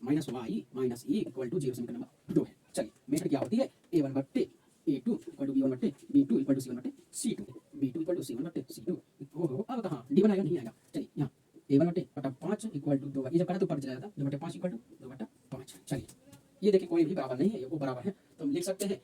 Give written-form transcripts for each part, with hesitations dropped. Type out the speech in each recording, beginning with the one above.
Minus Y minus E equal to 0 समीकरण number 2 है। चलिए मेथड क्या होती है, a1 बट्टे a2 इक्वल टू b1 बट्टे b2 इक्वल टू c1 बट्टे c2, b2 equal to c1 बट्टे c2। ओहो अब कहाँ d बनाएगा, नहीं आएगा। चलिए यहाँ a1 बट्टे बटा 5 इक्वल टू 2, ये जब करा तो ऊपर चला जाता, 2 बट्टे 5 इक्वल टू 2 बट्टा 5। चलिए ये देखिए कोई भी बराबर नहीं है, ये वो बराबर है, तो हम लिख सकते हैं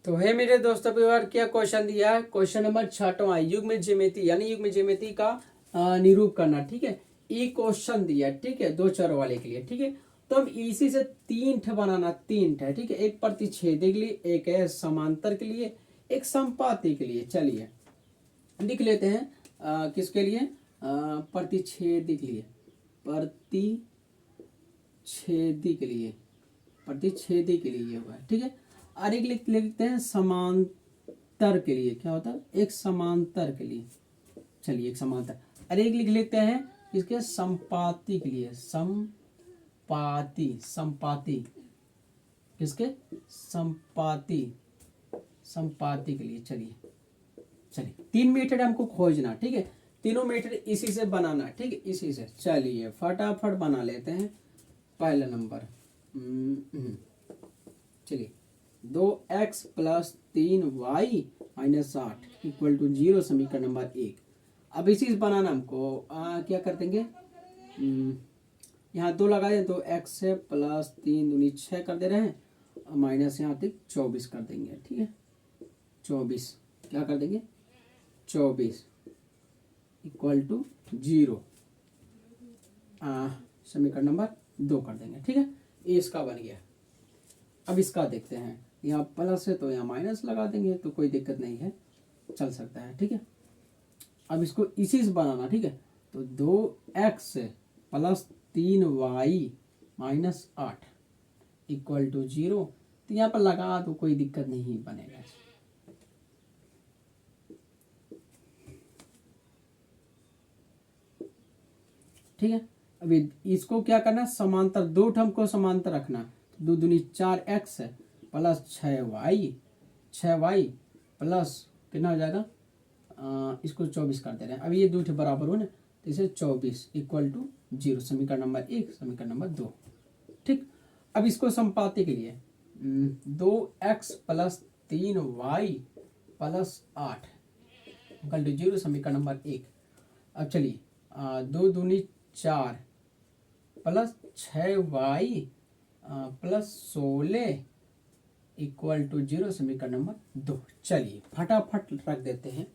तो है मेरे दोस्तों परिवार, क्या क्वेश्चन दिया है, क्वेश्चन नंबर 6वां, युग्म ज्यामिति यानी युग्म ज्यामिति का निरूप करना। ठीक है, ये क्वेश्चन दिया है, ठीक है, दो चर वाले के लिए। ठीक है, तो हम इसी से तीन ठे बनाना, तीन ठे। ठीक है, एक प्रतिच्छेदी के लिए, एक है समांतर के लिए, एक संपाती के लिए। चलिए लिख लेते हैं किसके लिए, प्रतिच्छेदी के लिए, प्रतिच्छेदी के लिए, प्रतिच्छेदी के लिए ये हुआ है। ठीक है, और एक लिखते हैं समांतर के लिए, क्या होता है, एक समांतर के लिए। चलिए एक समांतर, और एक लिख लेते हैं इसके संपाती के लिए, संपाती, संपाती किसके, संपाती, संपाती के लिए। चलिए चलिए तीन मेथड हमको खोजना। ठीक है, तीनों मेथड इसी से बनाना। ठीक है, इसी से। चलिए फटाफट बना लेते हैं। पहला नंबर, चलिए 2x plus 3y minus 8 equal to 0 समीकरण नंबर 1। अब इसी से बनाना हमको क्या कर देंगे, यहाँ 2 लगा दें तो x है प्लस 3 दूनी 6 कर दे रहे हैं, माइनस यहाँ तक 24 कर देंगे। ठीक है, 24 क्या कर देंगे, 24 इक्वल टू 0 समीकरण नंबर 2 कर देंगे। ठीक है, ये इसका बन गया। अब इसका देखते हैं, यहाँ प्लस है तो यहाँ माइनस लगा देंगे, तो कोई दिक्कत नहीं है, चल सकता है। ठीक है, अब इसको इसी से बनाना। ठीक है, तो 2x plus 3y minus 8 equal to 0, तो यहाँ पर लगा तो कोई दिक्कत नहीं बनेगा। ठीक है, अभी इसको क्या करना, समांतर, दो ठम को समांतर रखना। 2 दूनी 4x है प्लस 6y प्लस कितना हो जाएगा, इसको 24 कर दे रहे हैं। अब ये दो ठे बराबर हो ना, तो इसे 24 इक्वल टू 0 समीकरण नंबर 1 समीकरण नंबर 2। ठीक, अब इसको संपाती के लिए 2x plus 3y plus 8 equal to 0 समीकरण नंबर 1। अब चलिए 2 दूनी 4 plus 6y plus 16 equal to 0 समीकरण नंबर 2। चलिए फटाफट रख देते हैं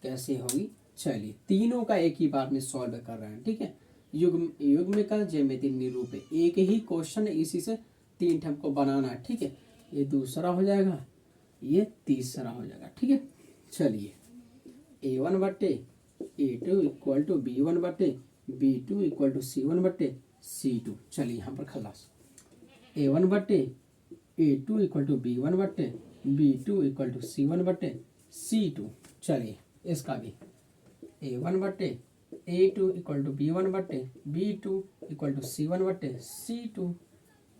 कैसे होगी। चलिए तीनों का एक ही बार में सॉल्व कर रहे हैं। ठीक है, युग्म का ज्यामिति निरूप है, एक ही क्वेश्चन, इसी से तीन ठम को बनाना है। ठीक है, ये दूसरा हो जाएगा, ये तीसरा हो जाएगा। ठीक है, चलिए a1 बट्टे a2 इक्वल टू b1 बट्टे b2 इक्वल टू c1 बट्टे c2। चलिए यहाँ पर खलास, a1 बट्टे a2 इक्वल टू b1 बट्टे b2 इक्वल टू c1 बट्टे c2। चलिए इसका भी a1 बट्टे a2 इक्वल टू b1 बट्टे b2 इक्वल टू c1 बट्टे c2।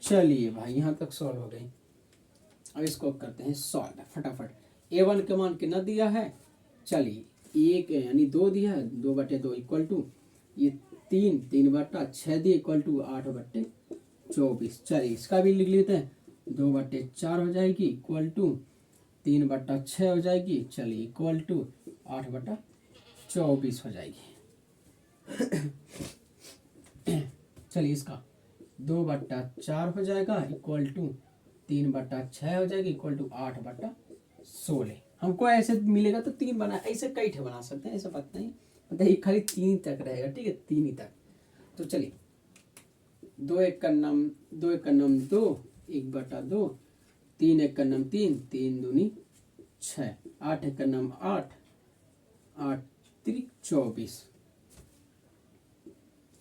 चलिए भाई यहाँ तक सॉल्व हो गई। अब इसको करते हैं सॉल्व फटाफट। a1 के मान कितना दिया है, चलिए एक यानी 2 दिया है, 2 बट्टे 2 इक्वल टू ये 3 बट्टा 6 दिए इक्वल टू 8 बट्टे 24। चलिए इसका भी लिख लेते हैं, 2 बट्टे 4 हो जाएगी इक्वल टू 3 बट्टा 6 हो जाएगी, चलिए इक्वल टू 8 बट्टा 24 हो जाएगी। चलिए इसका 2 बट्टा 4 हो जाएगा इक्वल टू 3 बट्टा 6 हो जाएगी इक्वल टू 8 बट्टा 16। हमको ऐसे मिलेगा तो 3 बना, ऐसे कई ठे बना सकते हैं, ऐसा बात नहीं, मतलब खाली 3 तक रहेगा। ठीक है, 3 ही तक। तो चलिए 2 एक का नाम 2 एक का नाम 2 1 बटा 2, 3 एक का नाम 3 3 दूनी 6, 8 एक का नाम 8 8 3 24।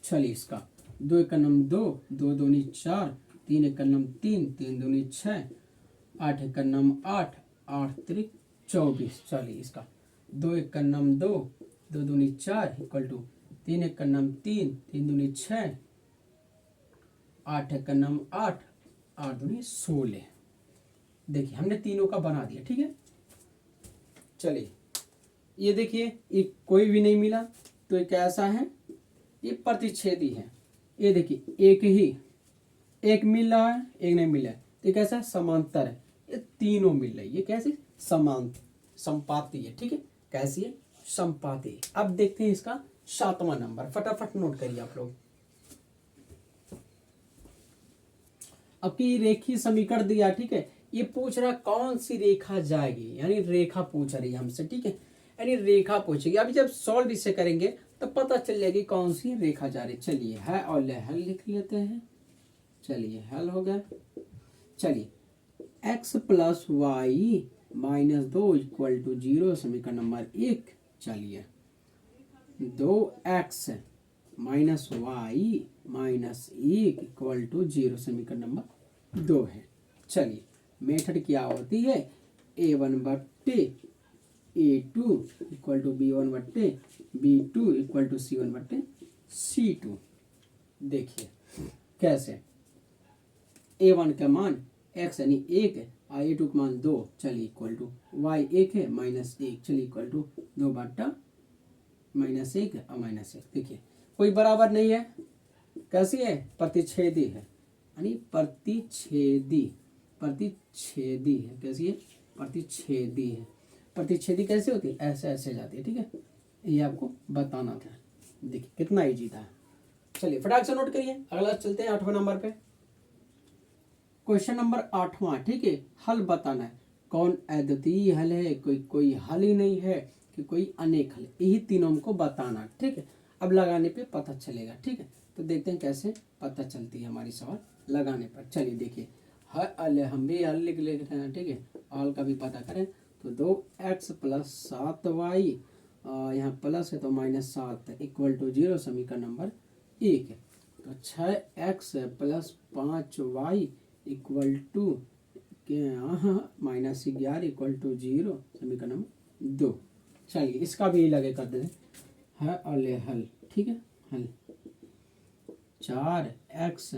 चलिए इसका 2 एक का नाम 2 2 दूनी 4, 3 एक का नाम 3 3 दूनी 6, 8 एक का नाम 8 8 3 24। चलिए इसका 2 एक का नाम 2 2 दूनी 4 इक्वल टू 3 एक का नाम 3 3 दूनी 6, 8 एक का नाम 8 8 दूनी 16। देखिए हमने तीनों का बना दिया। ठीक है, चलिए ये देखिए, ये कोई भी नहीं मिला तो ये कैसा है, ये प्रतिच्छेदी है। ये देखिए एक मिल रहा है, एक नहीं मिला है, तो ये कैसा है, समांतर है। ये तीनों मिल रही है, ये कैसे संपाती है। ठीक है, कैसी है, संपाती। अब देखते हैं इसका 7वां नंबर, फटाफट नोट करिए आप लोग। अब की रेखीय समीकरण दिया, ठीक है, ये पूछ रहा कौन सी रेखा जाएगी, यानी रेखा पूछ रही है हमसे। ठीक है, यानी रेखा पूछेगी। अभी जब सॉल्व इसे करेंगे तब पता चल जाएगी कौन सी रेखा जा रही। चलिए है और हल लिख लेते हैं। चलिए हल हो गया। चलिए x plus Y minus 2 equal to 0 समीकरण नंबर 1। चलिए 2x minus Y minus 1 equal to 0 समीकरण नंबर 2 है। चलिए मेथड क्या होती है, a1 बट्टे a2 इक्वल टू b1 बट्टे b2 इक्वल टू c1 बट्टे c2। देखिए कैसे, a1 का मान x यानी 1 है और a2 का मान 2, चलिए इक्वल टू y 1 है माइनस 1, चलिए इक्वल टू 2 बट्टा माइनस 1 और माइनस 1। देखिए कोई बराबर नहीं है, कैसी है, प्रतिच्छेदी है, यानी प्रतिच्छेदी है। कैसी है, प्रतिच्छेदी है। प्रतिच्छेदी कैसे होती है, ऐसे ऐसे जाती है। ठीक है, ये आपको बताना था। देखिए कितना इजी था। चलिए फटाक से नोट करिए, अगला चलते हैं 8वां नंबर पे। क्वेश्चन नंबर 8वां, ठीक है, हल बताना है। कौन अद्वितीय हल है, कोई हल ही नहीं है कि कोई अनेक हल, यही तीनों हमको बताना। ठीक है, अब लगाने पे पता चलेगा। ठीक है, तो देखते हैं कैसे पता चलती है हमारी सवाल लगाने पर। चलिए देखिए हल, हम भी हल लिख लेते हैं। ठीक है, हल का भी पता करें तो 2x प्लस 7y, यहाँ प्लस है तो माइनस 7 इक्वल टू 0 समीकरण नंबर 1 है। तो 6x plus 5y equal to minus 11 equal to 0 समीकरण नंबर 2। चलिए इसका भी लगे कर दें है और हल। ठीक है, हल 4x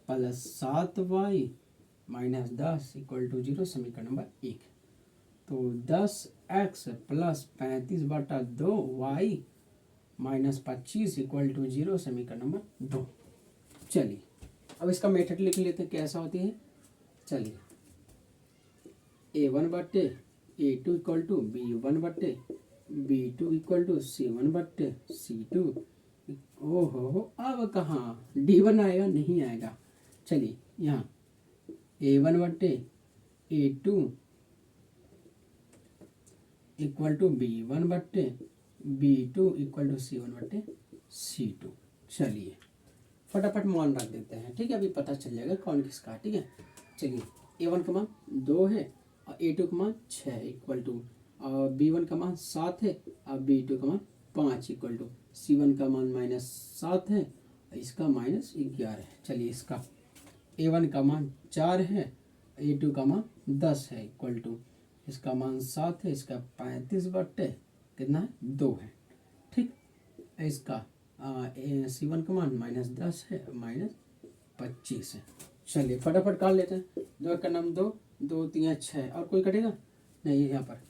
plus 7y minus 10 equal to 0 समीकरण नंबर 1। तो 10x प्लस 35 बटा 2y माइनस 25 इक्वल टू 0 समीकरण नंबर 2। चलिए अब इसका मेथड लिख लेते हैं कैसा होती है। चलिए a1 बट्टे a2 इक्वल टू b1 बट्टे b2 इक्वल टू c1 बट्टे c2। ओहो अब कहाँ d1 आएगा, नहीं आएगा। चलिए यहाँ a1 बट्टे a2 इक्वल टू b1 बट्टे b2 इक्वल टू c1 बट्टे c2। चलिए फटाफट मान रख देते हैं। ठीक है, अभी पता चल जाएगा कौन किसका। ठीक है, चलिए a1 का मान 2 है और a2 का मान 6 इक्वल टू b1 का मान 7 है और b2 का मान 5 इक्वल टू c1 का मान माइनस 7 है, इसका माइनस 11 है। चलिए इसका a1 का मान 4 है, a2 का मान 10 है इक्वल टू इसका मान 7 है, इसका 35 बट्टे कितना है 2 है। ठीक, इसका c1 का मान माइनस 10 है माइनस 25 है। चलिए फटाफट काट लेते हैं। 2 का नाम 2, 2 3 6 और कोई कटेगा नहीं, यहाँ पर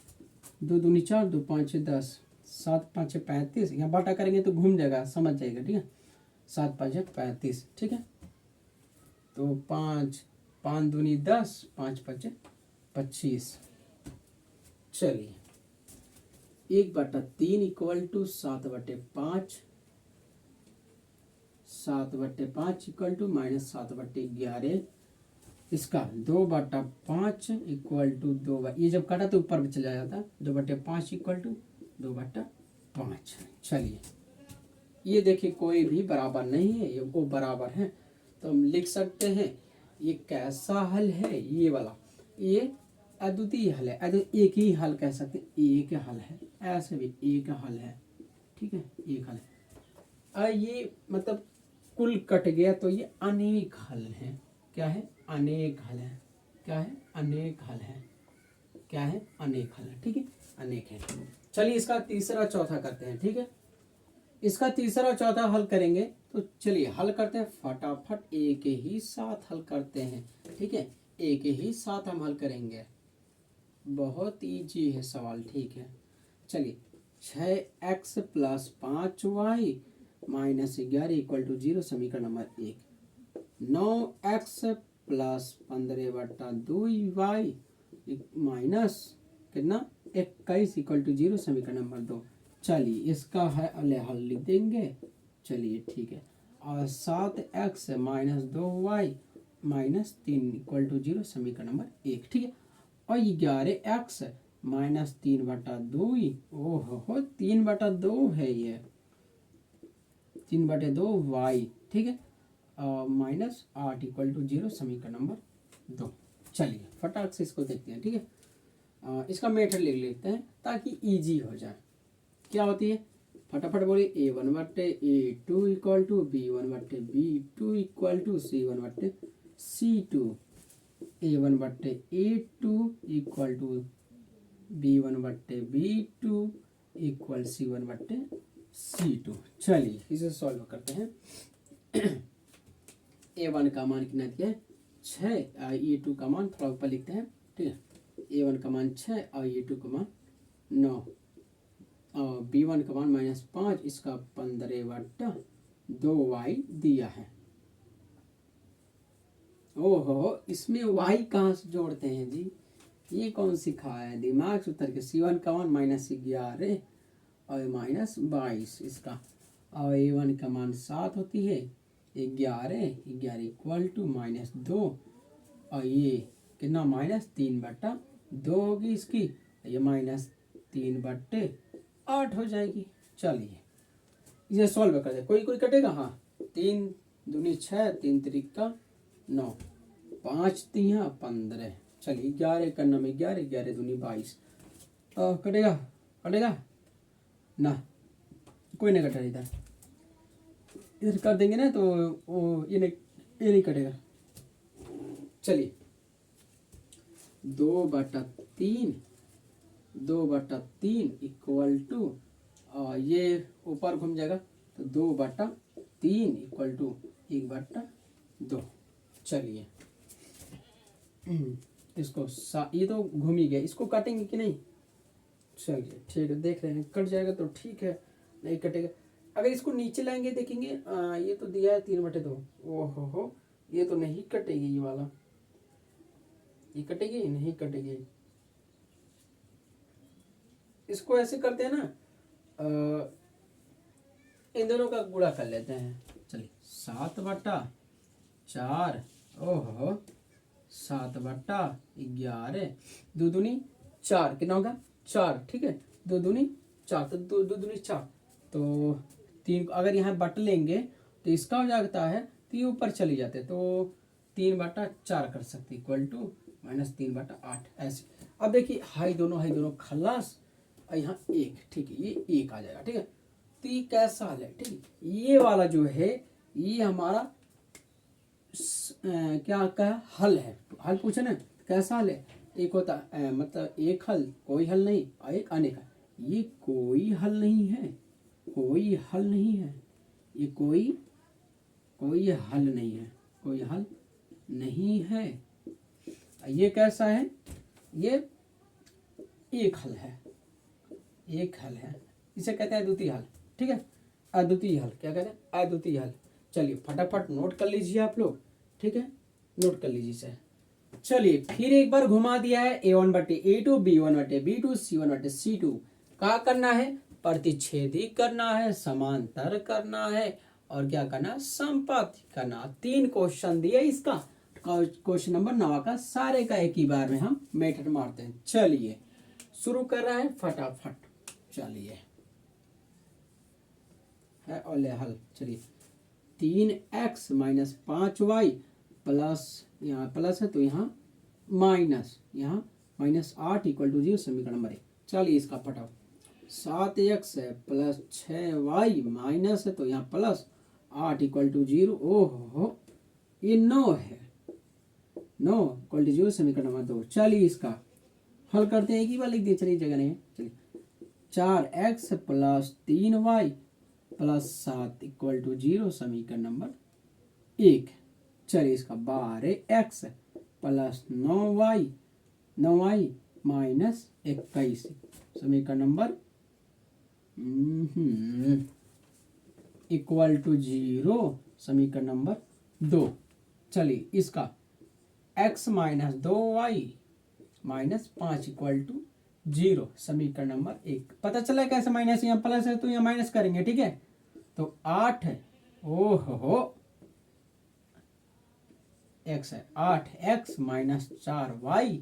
2 दूनी 4, 2 5 10, 7 5 35, यहाँ बाटा करेंगे तो घूम जाएगा, समझ जाएगा। ठीक है, 7 5 35। ठीक है, तो 5 दूनी 10, 5 5 25। चलिए 1/3 equal to 7/5, 7/5 equal to minus 7/11। इसका 2/5 इक्वल टू 2, ये जब काटा तो ऊपर में चला जाता, 2/5 इक्वल टू 2/5। चलिए ये देखिए कोई भी बराबर नहीं है, ये वो बराबर है तो हम लिख सकते हैं ये कैसा हल है, ये वाला, ये अद्वितीय हल है। एक ही हल कह सकते हैं, एक हल है, ऐसे भी एक हल है। ठीक है, एक हल है। ये मतलब कुल कट गया तो ये अनेक हल है। क्या है, अनेक हल है। क्या है, अनेक हल है। क्या है, अनेक हल है। ठीक है, अनेक है। चलिए इसका तीसरा चौथा करते हैं। ठीक है, इसका तीसरा चौथा हल करेंगे तो चलिए हल करते हैं फटाफट, एक ही साथ हल करते हैं। ठीक है, एक ही साथ हम हल करेंगे। बहुत इजी है सवाल, ठीक है। चलिए 6x plus 5y minus 11 equal to 0 समीकरण number 1। 9x plus 15/2y minus कितना 21 इक्वल टू 0 समीकरण नंबर 2। चलिए इसका है हल लिख देंगे। चलिए ठीक है। और 7x minus 2y minus 3 equal to 0 समीकरण नंबर 1, ठीक है। और 11x माइनस 3/2, ओहो 3/2 है ये, 3/2 y, ठीक है। माइनस 8 इक्वल टू 0 समीकरण नंबर 2। चलिए फटाक से इसको देखते हैं, ठीक है। इसका मेथड लिख लेते हैं ताकि इजी हो जाए। क्या होती है फटाफट बोलिए। a1/a2 equal to b1/b2 equal to c1/c2। a1/a2 equal to b1/b2 equal c1/c2। चलिए इसे सॉल्व करते हैं। a1 का मान कितना दिया है 6, a2 का मान थोड़ा ऊपर लिखते हैं, ठीक है। a1 का मान 6 और a2 का मान 9 और b1 का मान -5, इसका 15/2y दिया है। ओहो इसमें y कहाँ से जोड़ते हैं जी, ये कौन सिखाया है, दिमाग से उतर के। c1 का मान -11 और -22 इसका, और a1 का मान 7 होती है, 11 इक्वल टू -2 और ये कितना -3/2 होगी इसकी, ये -3/8 हो जाएगी। चलिए इसे सॉल्व कर दे। कोई कटेगा, हाँ 3 दूनी 6, 3 त्रिका 9, 5 तिया 15। चलिए 11 करना में 11, 11 दूनी 22। कटेगा ना, कोई नहीं कटा। इधर कर देंगे ना तो वो ये नहीं कटेगा। चलिए 2/3 इक्वल टू, ये ऊपर घूम जाएगा तो 2/3 इक्वल टू 1/2। चलिए इसको ये तो घूम ही गया, इसको काटेंगे कि नहीं। चलिए ठीक है, देख रहे हैं कट जाएगा तो ठीक है, नहीं कटेगा। अगर इसको नीचे लाएंगे देखेंगे, ये तो दिया है 3/2, ओहो ये तो नहीं कटेगी, ये वाला ये कटेगी नहीं कटेगी। इसको ऐसे करते हैं ना, इन दोनों का गुणा कर लेते हैं। चलिए 7/4, ओहो 7/11, 2 दूनी 4 कितना होगा 4, ठीक है। 2 दूनी 4 तो 2 दूनी 4 तो 3, अगर यहाँ बट लेंगे तो इसका हो जाता है तो ये ऊपर चले जाते तो 3/4 कर सकते इक्वल टू -3/8 ऐसे। अब देखिए हाई दोनों खलास, यहाँ 1, ठीक है, ये 1 आ जाएगा, ठीक है। तो ये कैसा हल है, ठीक है। ये वाला जो है ये हमारा क्या का हल है, हल पूछे ना कैसा हल है। एक होता मतलब एक हल, कोई हल नहीं, और एक अनेक हल। ये कोई हल नहीं है, कोई हल नहीं है, ये कोई हल नहीं है, कोई हल नहीं है। ये कैसा है, ये एक हल है, एक हल है, इसे कहते हैं अद्वितीय हल, ठीक है। अद्वितीय हल क्या कहते हैं, अद्वितीय हल। चलिए फटाफट नोट कर लीजिए आप लोग, ठीक है, नोट कर लीजिए इसे। चलिए फिर एक बार घुमा दिया है a1/a2 b1/b2 c1/c2। क्या करना है, प्रतिच्छेदी करना है, समांतर करना है, और क्या करना है, संपाती करना। 3 क्वेश्चन दिए इसका, क्वेश्चन नंबर 9 का सारे का एक ही बार में हम मेथड मारते हैं। चलिए शुरू कर रहा है फटाफट, चलिए है और ले हल। चलिए 3x माइनस 5y प्लस, यहाँ प्लस है तो यहाँ माइनस, यहाँ -8 इक्वल टू 0 समीकरण नंबर 1। चलिए इसका फटाफट 7x है प्लस 6y माइनस है तो यहाँ प्लस 8 इक्वल टू 0। ओहो ये 9 है, 9 इक्वल टू 0 समीकरण नंबर 2। चलिए इसका हल करते हैं, एक ही बार लिख दिए, चलिए जगह नहीं है। चलिए 4x plus 3y plus 7 equal to 0 समीकरण नंबर 1। चलिए इसका 12x प्लस 9y -21 समीकरण नंबर इक्वल टू 0 समीकरण नंबर 2। चलिए इसका x minus 2y minus 5 equal to 0 समीकरण नंबर 1। पता चला कैसे माइनस, यहाँ प्लस है तो यहाँ माइनस करेंगे, ठीक है। तो 8 है, ओहो x है 8x माइनस 4y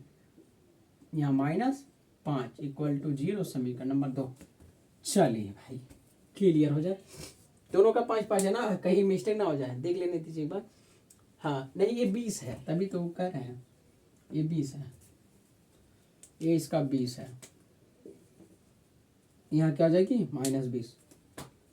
यहाँ माइनस 5 इक्वल टू 0 समीकरण नंबर 2। चलिए भाई क्लियर हो जाए, दोनों का 5 है ना, कहीं मिस्टेक ना हो जाए, देख लेने दीजिए एक बार। हाँ नहीं ये 20 है, तभी तो वो कह रहे हैं ये 20 है, ये इसका 20 है, यहाँ क्या हो जाएगी -20,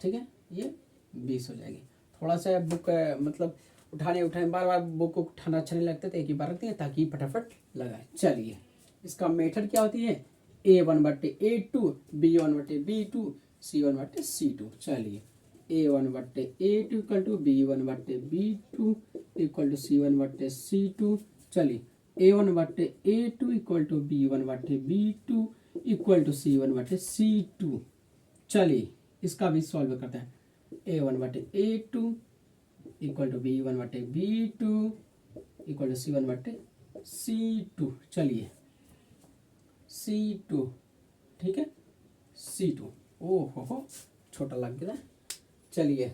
ठीक है, ये 20 हो जाएगी। थोड़ा सा बुक मतलब उठाने बार बार बुक को उठाना अच्छा नहीं लगता, तो एक ही बार रखते हैं ताकि फटाफट लगाए। चलिए इसका मेथड क्या होती है, A1/A2 B1/B2 C1/C2। चलिए A1/A2 equal to B1/B2 equal to C1/C2। चलिए A1/A2 equal to B1/B2 equal to C1/C2। चलिए इसका भी सॉल्व करते हैं। A1/A2 equal to B1/B2 equal to C1/C2। चलिए C2, ठीक है C2, ओहो छोटा लग गया। चलिए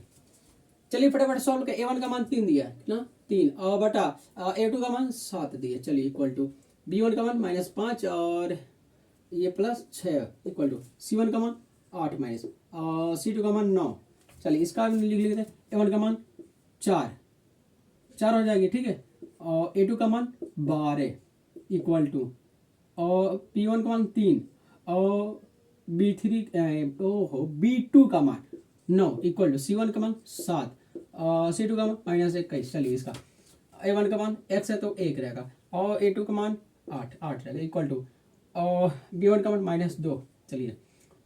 फटाफट सॉल्व कर। A1 का मान 3 दिया है ना, 3 और बटा A2 का मान 7 दिया। चलिए इक्वल टू B1 का मान -5 और ये +6 इक्वल टू C1 का मान 8 माइनस C2 का मान 9। चलिए इसका लिख लेते हैं। A1 का मान 4 हो जाएगी, ठीक है, और A2 का मान 12 इक्वल टू और P1 का मान 3 और B2 का मान 9 इक्वल टू C1 का मान 7 और C2 का मान -21। चलिए इसका A1 का मान x है तो 1 रहेगा और A2 का मान 8 रहेगा इक्वल टू और B1 का मान -2। चलिए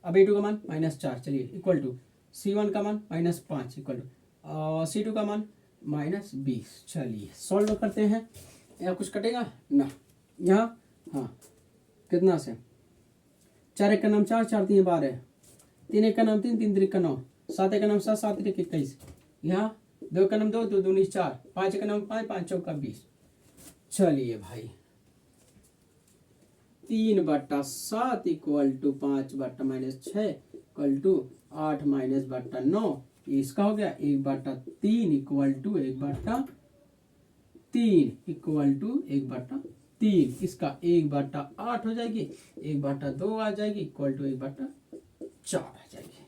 अब A2 का मान -4। चलिए इक्वल टू C1 का मान -5 इक्वल टू और C2 का मान -20। चलिए सॉल्व करते हैं। यहाँ कुछ कटेगा ना, यहाँ हाँ कितना से 4 1 का नाम 4 4 3 12 3 1 का नाम 3 3 3 का 9 7 1 का नाम 7 7 1 21 यहाँ 2 का नाम 2 2 2 4 5 का नाम 5 5 4 का 20। चलिए भाई 3/7 इक्वल टू 5/-6 इक्वल टू 8 -/9। इसका हो गया 1/3 इक्वल टू 1/3 इक्वल टू 1/3। इसका 1/8 हो जाएगी, 1/2 आ जाएगी इक्वल टू 1/4 आ जाएगी।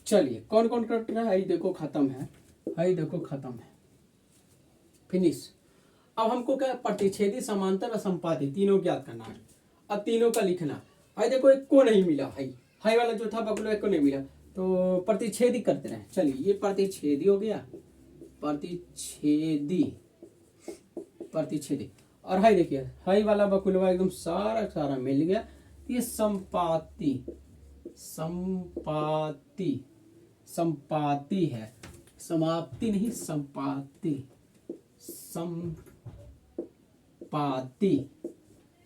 चलिए कौन कौन कर रहा है, देखो खत्म है, देखो खत्म है, फिनिश। अब हमको क्या प्रतिच्छेदी समांतर और संपाती तीनों ज्ञात करना है। अब तीनों का लिखना है, देखो एक को नहीं मिला, हाई वाला जो था बबलू एक को नहीं मिला, तो प्रतिच्छेदी करते रहे। चलिए ये प्रतिच्छेदी हो गया, प्रतिच्छेदी और हाई देखिए हाई वाला बकुलवा एकदम सारा मिल गया। ये संपाती है, समाप्ति नहीं संपाती,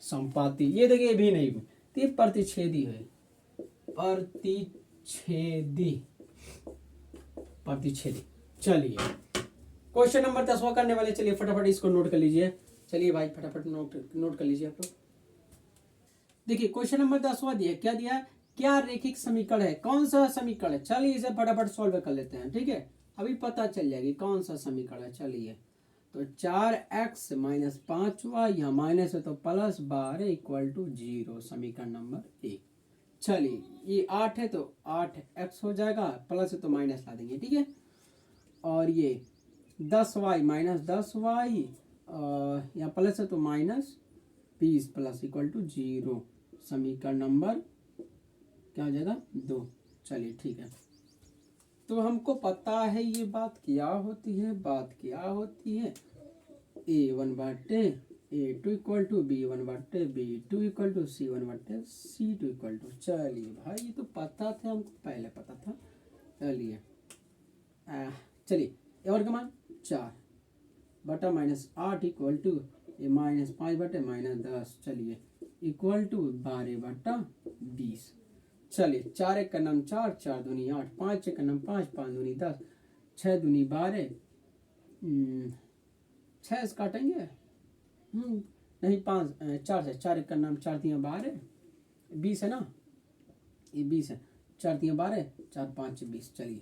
संपाती ये देखिए भी नहीं, तो ये प्रतिच्छेदी है, प्रतिच्छेदी। चलिए क्वेश्चन नंबर 10वां करने वाले, चलिए फटाफट इसको नोट कर लीजिए। चलिए भाई फटाफट नोट कर लीजिए आप लोग। देखिए क्वेश्चन नंबर 10वां दिया, क्या दिया है, क्या रैखिक समीकरण है, कौन सा समीकरण है। चलिए इसे फटाफट सॉल्व कर लेते हैं, ठीक है, अभी पता चल जाएगी कौन सा समीकरण है। चलिए तो 4x - 5y यहाँ माइनस है तो +12 इक्वल टू 0 समीकरण नंबर 1। चलिए ये 8 है तो 8x हो जाएगा, प्लस है तो माइनस ला देंगे, ठीक है, और ये 10y - 10y यहाँ प्लस है तो -20 प्लस इक्वल टू 0 समीकरण नंबर क्या हो जाएगा 2। चलिए ठीक है, तो हमको पता है ये बात क्या होती है, A1/A2 equal to B1/B2 equal to C1/C2 equal to. चलिए भाई ये तो पता था हमको, पहले पता था। चलिए A1 का मान 4 बटा -8 इक्वल टू -5 बटे -10। चलिए इक्वल टू 12/20। चलिए 4 एक का नाम 4, 4 दूनी 8, 5 एक का नाम 5, 5 दूनी 10, 6 दूनी 12, 6 से काटेंगे नहीं 5 4 से, 4 एक का नाम 4 दिया 12, 20 है ना, ये 20 है, 4 दिया 12, 4 5 20। चलिए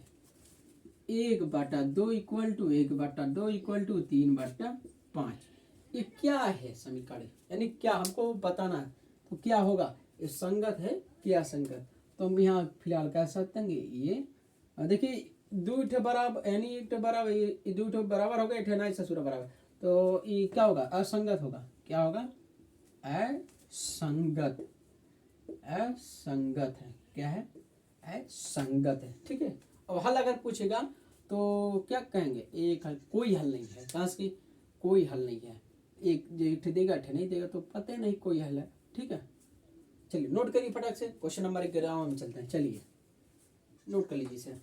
1/2 इक्वल टू 1/2 इक्वल टू 3/5। ये क्या है समीकरण, यानी क्या हमको बताना है, तो क्या होगा, ये संगत है क्या संगत, तो हम यहाँ फिलहाल कह सकते हैं ये देखिए 2 ठे बराबर, यानी 1 ठे बराबर, ये 2 ठे बराबर हो गए, 1 ठे नहीं ससुरा बराबर, तो ये क्या होगा, असंगत होगा, क्या होगा, असंगत, असंगत है, क्या है, असंगत है। ठीक है, अब हल अगर पूछेगा तो क्या कहेंगे, एक हल, कोई हल नहीं है, कहाँ से कोई हल नहीं है, एक ठे देगा ठे नहीं देगा तो पता नहीं कोई हल है। ठीक है, चलिए नोट करिए फटाक से, क्वेश्चन नंबर 11 में चलते हैं, चलिए नोट कर लीजिए इसे।